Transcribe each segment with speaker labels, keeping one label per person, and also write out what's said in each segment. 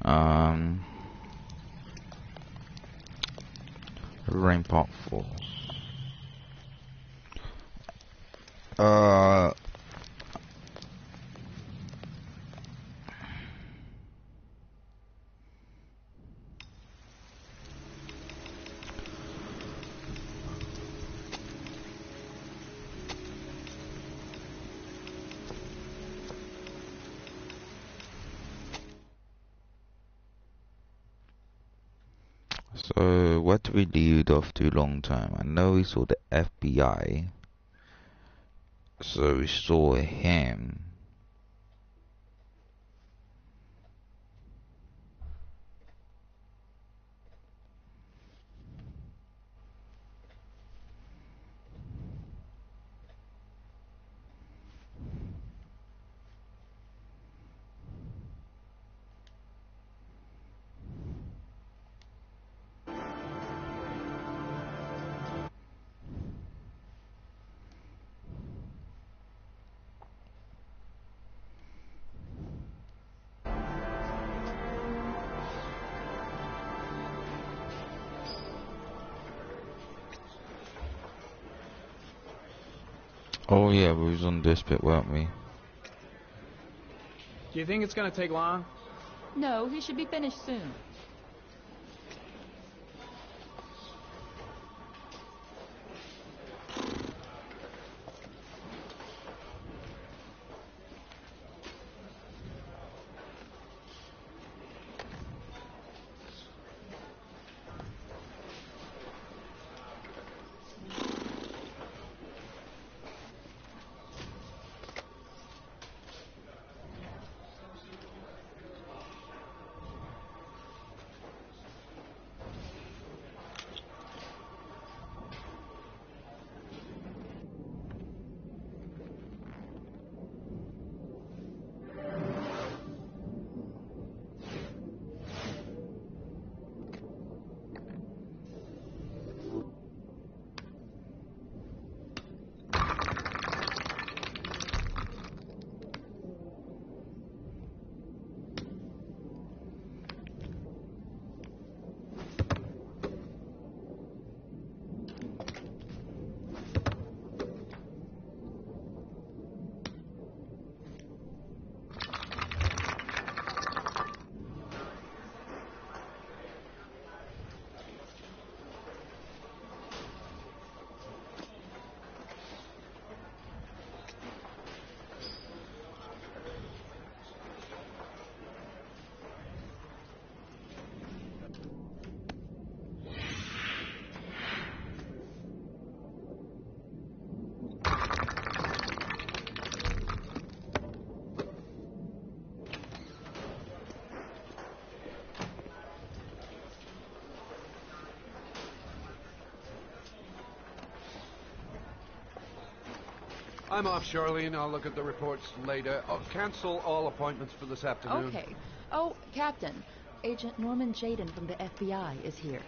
Speaker 1: Um, Rainport Falls. So, what did we lead off to long time? I know we saw the FBI. So we saw him. Oh yeah, we was on this bit, weren't we?
Speaker 2: Do you think it's gonna take long?
Speaker 3: No, he should be finished soon.
Speaker 4: I'm off, Charlene. I'll look at the reports later. I'll cancel all appointments for this afternoon.
Speaker 3: Okay. Oh, Captain. Agent Norman Jaden from the FBI is here.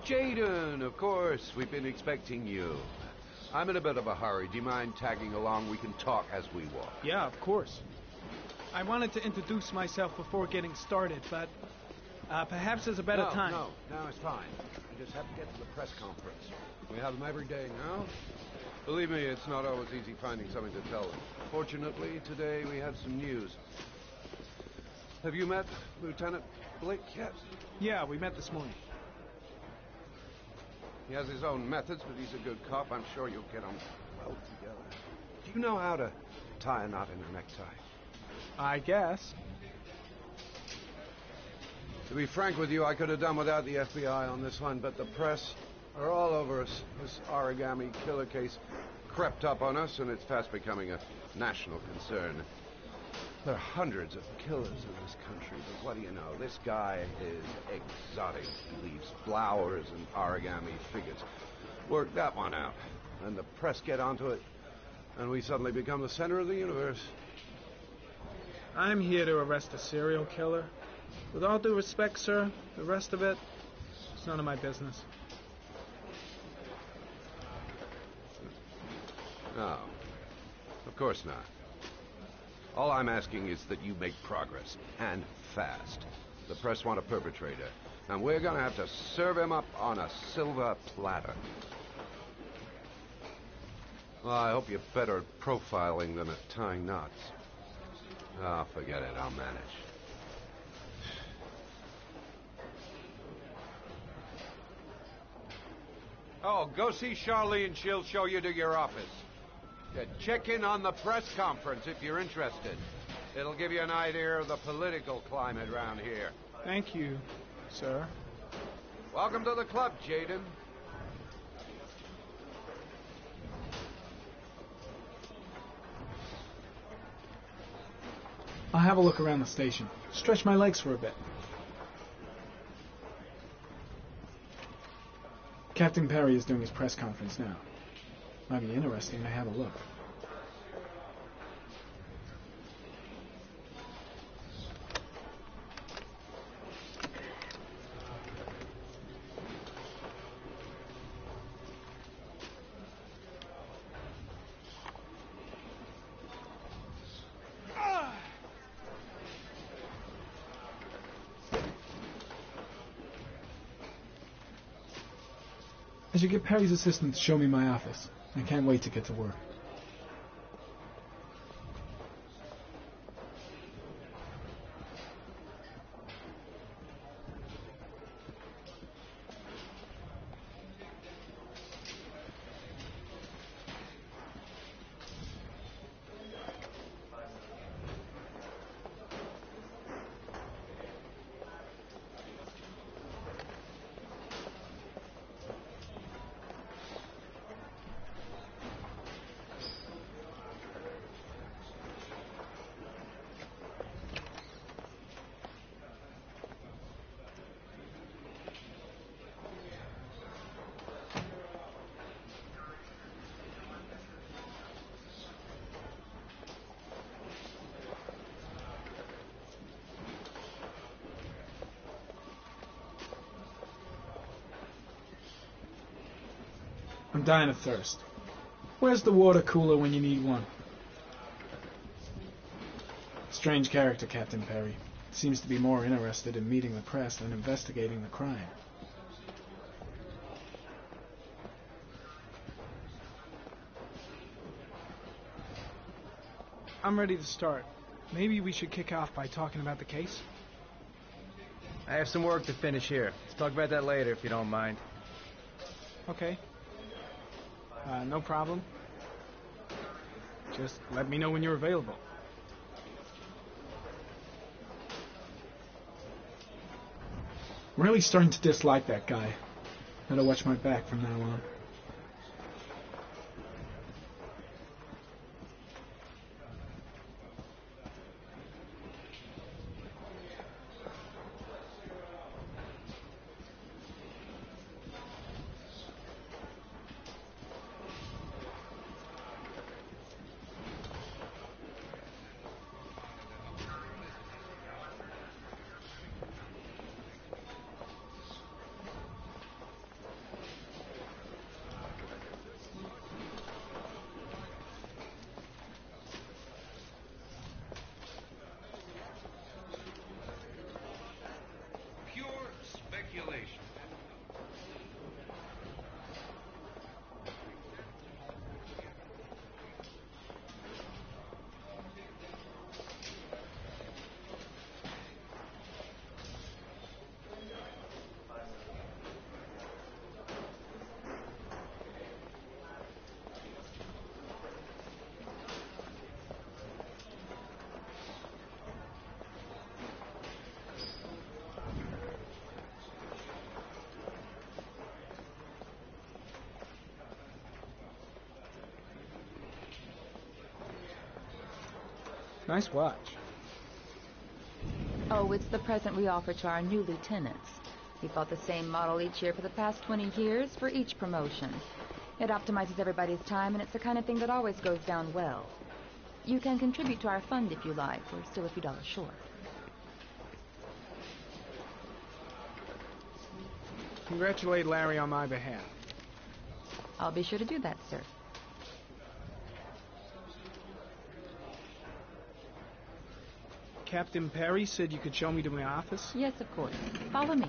Speaker 4: Jaden, of course. We've been expecting you. I'm in a bit of a hurry. Do you mind tagging along? We can talk as we walk.
Speaker 2: Yeah, of course. I wanted to introduce myself before getting started, but perhaps there's a better time.
Speaker 4: No, it's fine. I just have to get to the press conference. We have them every day now. Believe me, it's not always easy finding something to tell them. Fortunately, today we have some news. Have you met Lieutenant Blake yet?
Speaker 2: Yeah, we met this morning.
Speaker 4: He has his own methods, but he's a good cop. I'm sure you'll get on well together. Do you know how to tie a knot in a necktie?
Speaker 2: I guess.
Speaker 4: To be frank with you, I could have done without the FBI on this one, but the press are all over us. This origami killer case crept up on us, and it's fast becoming a national concern. There are hundreds of killers in this country, but what do you know? This guy is exotic. He leaves flowers and origami figures. Work that one out. And the press get onto it, and we suddenly become the center of the universe.
Speaker 2: I'm here to arrest a serial killer. With all due respect, sir, the rest of it, it's none of my business.
Speaker 4: No, of course not. All I'm asking is that you make progress, and fast. The press want a perpetrator, and we're gonna have to serve him up on a silver platter. Well, I hope you're better at profiling than at tying knots. Ah, forget it, I'll manage. Oh, go see Charlene. She'll show you to your office. Check in on the press conference if you're interested. It'll give you an idea of the political climate around here.
Speaker 2: Thank you, sir.
Speaker 4: Welcome to the club, Jaden.
Speaker 2: I'll have a look around the station. Stretch my legs for a bit. Captain Perry is doing his press conference now. Might be interesting to have a look. I should get Perry's assistant to show me my office. I can't wait to get to work. I'm dying of thirst. Where's the water cooler when you need one? Strange character, Captain Perry. Seems to be more interested in meeting the press than investigating the crime. I'm ready to start. Maybe we should kick off by talking about the case?
Speaker 5: I have some work to finish here. Let's talk about that later if you don't mind.
Speaker 2: Okay. No problem. Just let me know when you're available. I'm really starting to dislike that guy. Better watch my back from now on. Nice watch.
Speaker 3: Oh, it's the present we offer to our new lieutenants. We bought the same model each year for the past 20 years for each promotion. It optimizes everybody's time, and it's the kind of thing that always goes down well. You can contribute to our fund if you like. We're still a few dollars short.
Speaker 2: Congratulate Larry on my behalf.
Speaker 3: I'll be sure to do that, sir.
Speaker 2: Captain Perry said you could show me to my office?
Speaker 3: Yes, of course. Follow me.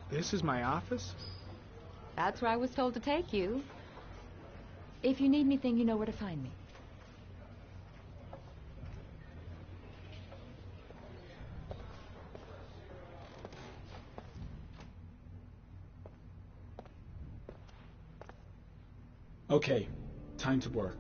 Speaker 2: This is my office?
Speaker 3: That's where I was told to take you. If you need anything, you know where to find me.
Speaker 2: Okay, time to work.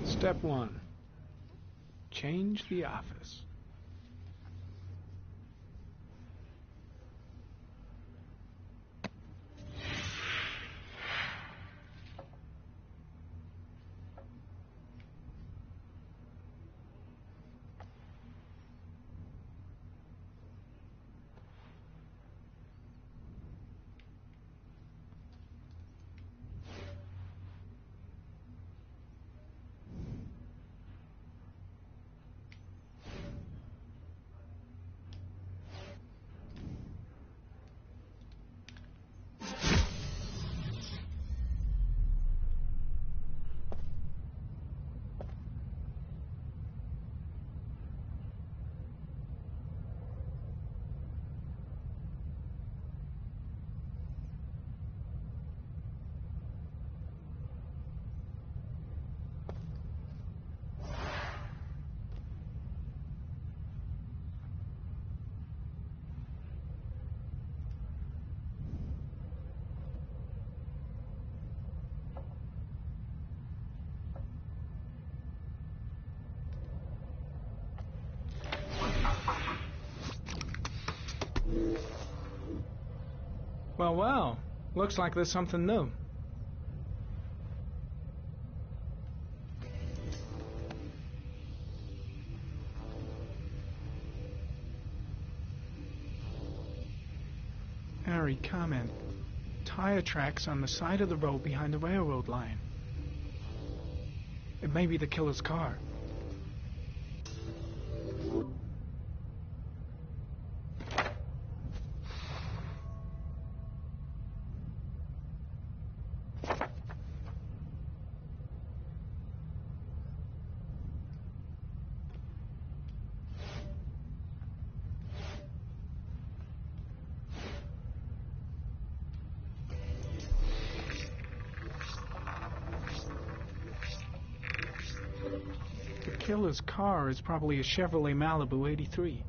Speaker 2: Step 1. Change the office. Well, looks like there's something new. Harry, comment. Tire tracks on the side of the road behind the railroad line. It may be the killer's car. The killer's car is probably a Chevrolet Malibu 83.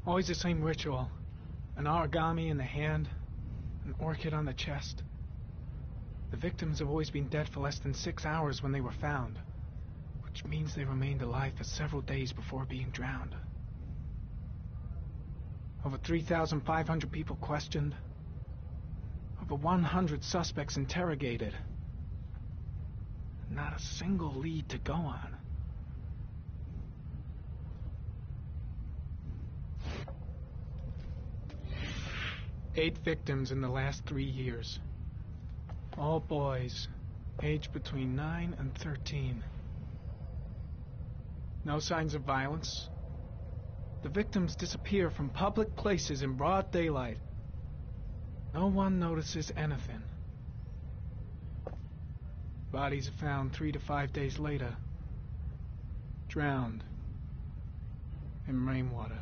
Speaker 2: Always the same ritual. An origami in the hand, an orchid on the chest. The victims have always been dead for less than 6 hours when they were found, which means they remained alive for several days before being drowned. Over 3,500 people questioned. Over 100 suspects interrogated. Not a single lead to go on. Eight victims in the last 3 years. All boys, aged between 9 and 13. No signs of violence. The victims disappear from public places in broad daylight. No one notices anything. Bodies are found 3 to 5 days later, drowned in rainwater.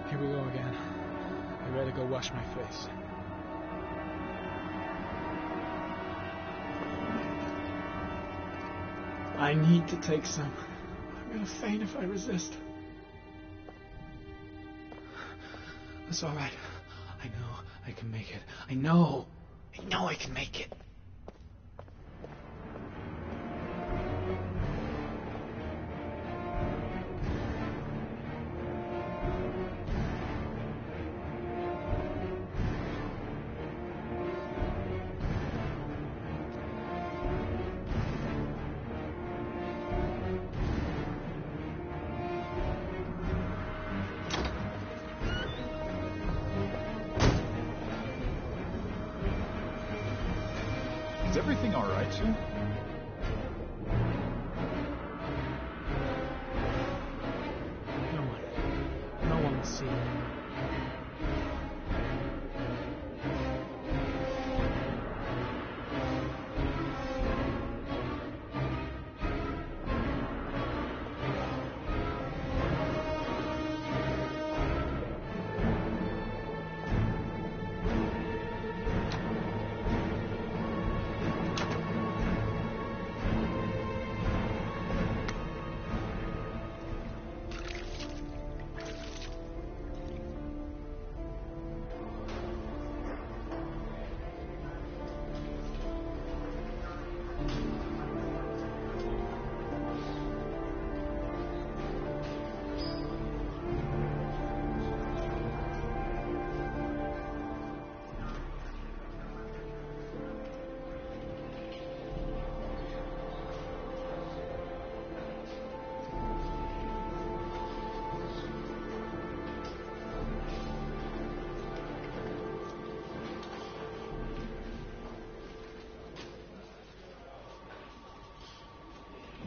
Speaker 2: Here we go again. I better go wash my face. I need to take some. I'm gonna faint if I resist. That's all right. I know I can make it. I know I can make it.
Speaker 6: Is everything all right, sir?
Speaker 2: No one will see.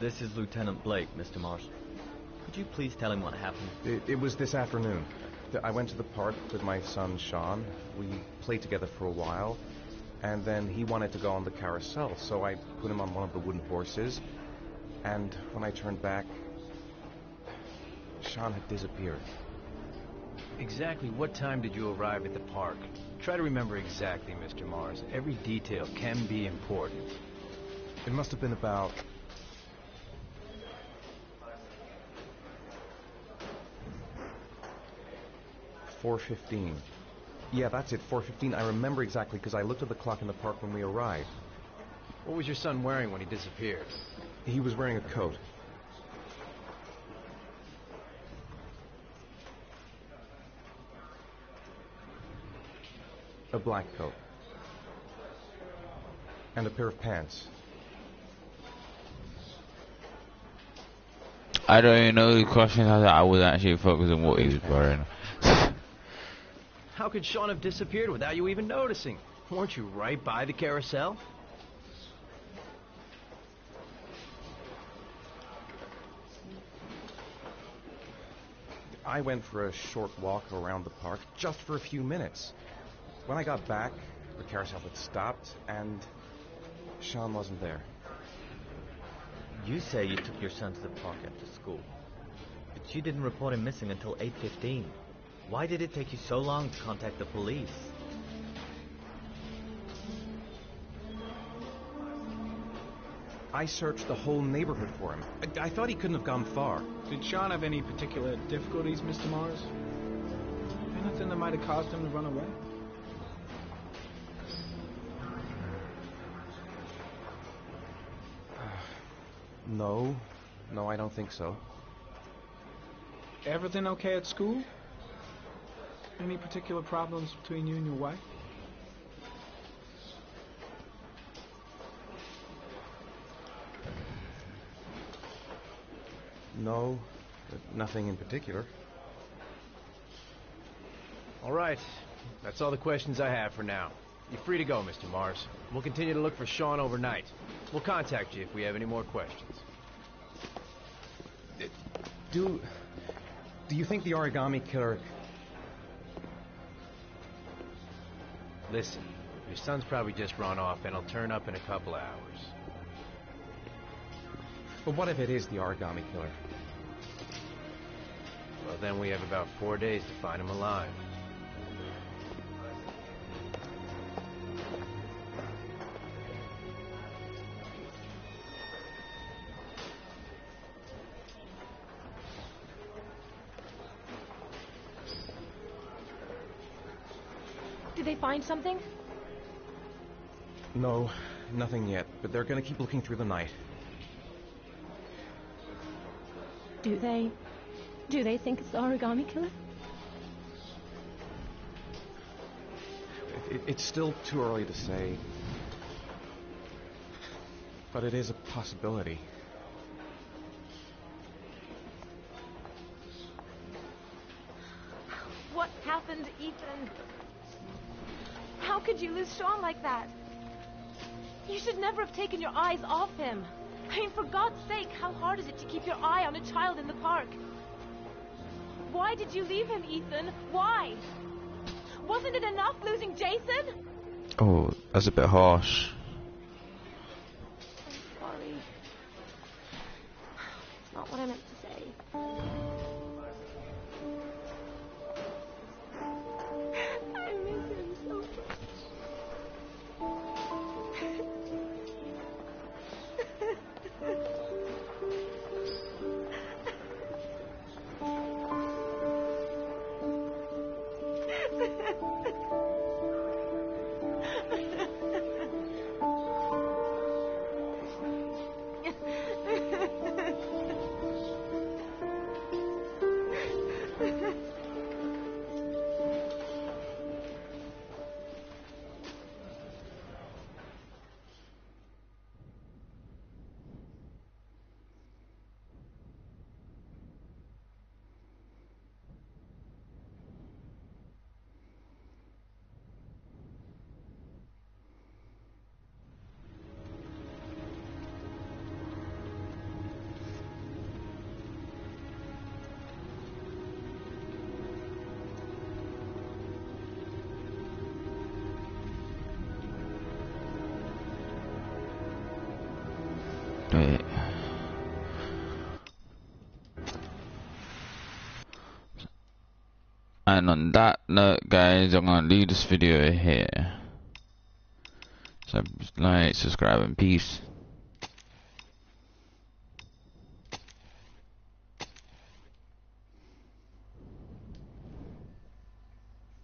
Speaker 7: This is Lieutenant Blake, Mr. Marshall. Could you please tell him what happened?
Speaker 8: It was this afternoon. I went to the park with my son, Sean. We played together for a while, and then he wanted to go on the carousel, so I put him on one of the wooden horses, and when I turned back, Sean had disappeared.
Speaker 5: Exactly what time did you arrive at the park? Try to remember exactly, Mr. Mars. Every detail can be important.
Speaker 8: It must have been about 4:15. Yeah, that's it, 4:15. I remember exactly because I looked at the clock in the park when we arrived.
Speaker 5: What was your son wearing when he disappeared?
Speaker 8: He was wearing a coat. A black coat. And a pair of pants.
Speaker 1: I don't even know the question. I was actually focusing on what he was wearing.
Speaker 5: How could Sean have disappeared without you even noticing? Weren't you right by the carousel?
Speaker 8: I went for a short walk around the park, just for a few minutes. When I got back, the carousel had stopped, and Sean wasn't there.
Speaker 7: You say you took your son to the park after school, but you didn't report him missing until 8:15. Why did it take you so long to contact the police?
Speaker 8: I searched the whole neighborhood for him. I thought he couldn't have gone far.
Speaker 2: Did Sean have any particular difficulties, Mr. Mars? Anything that might have caused him to run away?
Speaker 8: No. No, I don't think so.
Speaker 2: Everything okay at school? Any particular problems between you and your wife?
Speaker 8: No, nothing in particular.
Speaker 5: All right. That's all the questions I have for now. You're free to go, Mr. Mars. We'll continue to look for Sean overnight. We'll contact you if we have any more questions.
Speaker 8: Do you think the origami killer...
Speaker 5: Listen, your son's probably just run off and he'll turn up in a couple of hours.
Speaker 8: But what if it is the origami killer?
Speaker 5: Well, then we have about 4 days to find him alive.
Speaker 9: Did they find something?
Speaker 8: No, nothing yet, but they're gonna keep looking through the night.
Speaker 9: Do they think it's the origami killer?
Speaker 8: It's still too early to say. But it is a possibility.
Speaker 9: What happened, Ethan? How could you lose Sean like that? You should never have taken your eyes off him. I mean, for God's sake, how hard is it to keep your eye on a child in the park? Why did you leave him, Ethan? Why? Wasn't it enough losing Jason?
Speaker 1: Oh, that's a bit harsh.
Speaker 9: I'm sorry. It's not what I meant to say. I miss him so much.
Speaker 1: Wait. And on that note, guys, I'm gonna leave this video here. So like, subscribe, and peace.